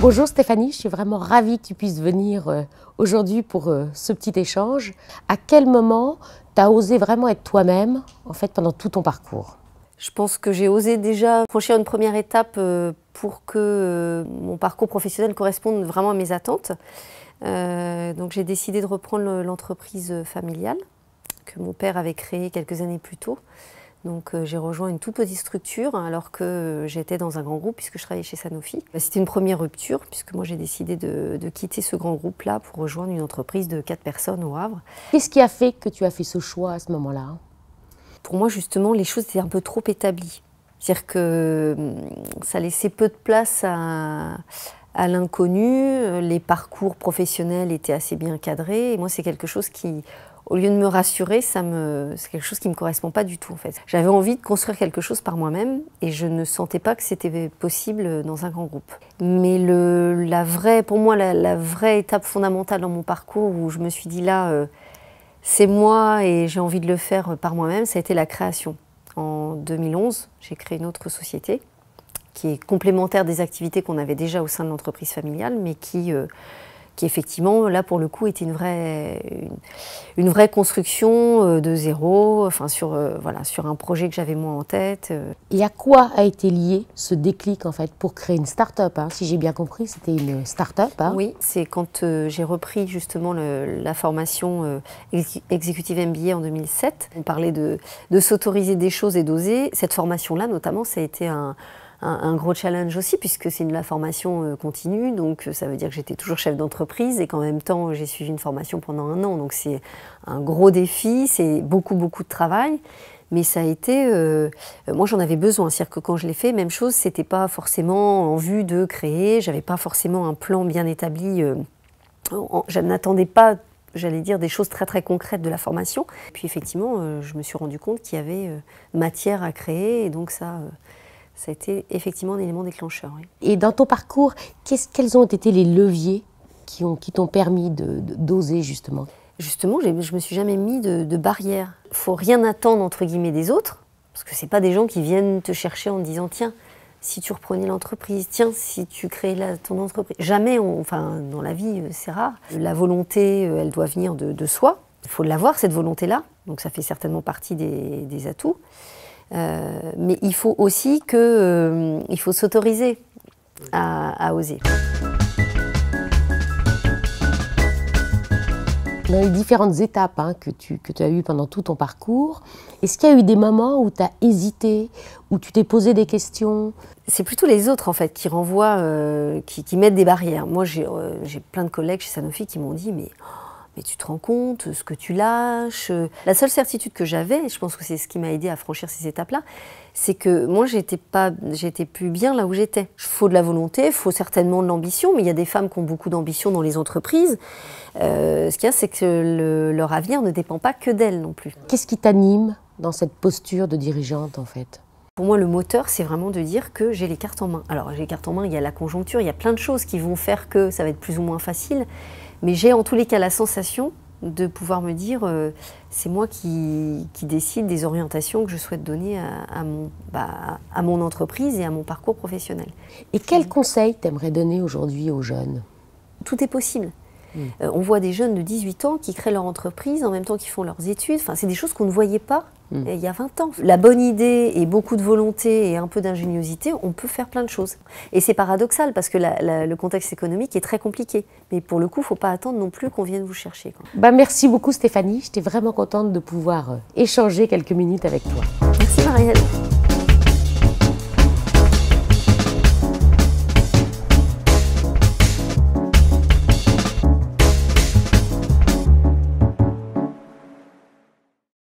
Bonjour Stéphanie, je suis vraiment ravie que tu puisses venir aujourd'hui pour ce petit échange. À quel moment tu as osé vraiment être toi-même en fait, pendant tout ton parcours? Je pense que j'ai osé déjà franchir une première étape pour que mon parcours professionnel corresponde vraiment à mes attentes. Donc j'ai décidé de reprendre l'entreprise familiale que mon père avait créée quelques années plus tôt. Donc j'ai rejoint une toute petite structure alors que j'étais dans un grand groupe puisque je travaillais chez Sanofi. C'était une première rupture puisque moi j'ai décidé de quitter ce grand groupe-là pour rejoindre une entreprise de 4 personnes au Havre. Qu'est-ce qui a fait que tu as fait ce choix à ce moment-là? Pour moi justement les choses étaient un peu trop établies. C'est-à-dire que ça laissait peu de place à l'inconnu, les parcours professionnels étaient assez bien cadrés et moi c'est quelque chose qui, au lieu de me rassurer, c'est quelque chose qui ne me correspond pas du tout en fait. J'avais envie de construire quelque chose par moi-même et je ne sentais pas que c'était possible dans un grand groupe. Mais pour moi, la vraie étape fondamentale dans mon parcours où je me suis dit là, c'est moi et j'ai envie de le faire par moi-même, ça a été la création. En 2011, j'ai créé une autre société qui est complémentaire des activités qu'on avait déjà au sein de l'entreprise familiale, mais qui effectivement, là pour le coup, était une vraie construction de zéro, enfin sur un projet que j'avais moi en tête. Et à quoi a été lié ce déclic en fait pour créer une start-up hein? Si j'ai bien compris, c'était une start-up. Hein? Oui, c'est quand j'ai repris justement la formation Executive MBA en 2007. On parlait de s'autoriser des choses et d'oser. Cette formation-là, notamment, ça a été un gros challenge aussi, puisque c'est de la formation continue, donc ça veut dire que j'étais toujours chef d'entreprise et qu'en même temps j'ai suivi une formation pendant 1 an, donc c'est un gros défi, c'est beaucoup de travail, mais ça a été, moi j'en avais besoin, c'est-à-dire que quand je l'ai fait, même chose, c'était pas forcément en vue de créer, j'avais pas forcément un plan bien établi, je n'attendais pas, j'allais dire, des choses très concrètes de la formation, puis effectivement je me suis rendu compte qu'il y avait matière à créer, et donc ça a été effectivement un élément déclencheur. Oui. Et dans ton parcours, quels ont été les leviers qui t'ont permis d'oser justement? Justement, je ne me suis jamais mis de barrière. Il ne faut rien attendre entre guillemets des autres, parce que ce n'est pas des gens qui viennent te chercher en te disant tiens, si tu reprenais l'entreprise, tiens, si tu créais ton entreprise. Jamais, dans la vie, c'est rare. La volonté, elle doit venir de soi. Il faut l'avoir, cette volonté-là. Donc ça fait certainement partie des atouts. Mais il faut aussi il faut s'autoriser à oser. Dans les différentes étapes hein, que tu as eues pendant tout ton parcours, est-ce qu'il y a eu des moments où tu as hésité, où tu t'es posé des questions? C'est plutôt les autres en fait qui renvoient, qui mettent des barrières. Moi j'ai plein de collègues chez Sanofi qui m'ont dit mais tu te rends compte ce que tu lâches? La seule certitude que j'avais, et je pense que c'est ce qui m'a aidé à franchir ces étapes-là, c'est que moi, j'étais plus bien là où j'étais. Il faut de la volonté, il faut certainement de l'ambition, mais il y a des femmes qui ont beaucoup d'ambition dans les entreprises. Ce qu'il y a, c'est que leur avenir ne dépend pas que d'elles non plus. Qu'est-ce qui t'anime dans cette posture de dirigeante en fait? Pour moi, le moteur, c'est vraiment de dire que j'ai les cartes en main. Alors, j'ai les cartes en main, il y a la conjoncture, il y a plein de choses qui vont faire que ça va être plus ou moins facile. Mais j'ai en tous les cas la sensation de pouvoir me dire c'est moi qui décide des orientations que je souhaite donner à mon entreprise et à mon parcours professionnel. Et quels conseils t'aimerais donner aujourd'hui aux jeunes? Tout est possible. On voit des jeunes de 18 ans qui créent leur entreprise en même temps qu'ils font leurs études. Enfin, c'est des choses qu'on ne voyait pas il y a 20 ans. La bonne idée et beaucoup de volonté et un peu d'ingéniosité, on peut faire plein de choses. Et c'est paradoxal parce que le contexte économique est très compliqué. Mais pour le coup, il ne faut pas attendre non plus qu'on vienne vous chercher, quoi. Merci beaucoup Stéphanie, j'étais vraiment contente de pouvoir échanger quelques minutes avec toi. Merci Marielle.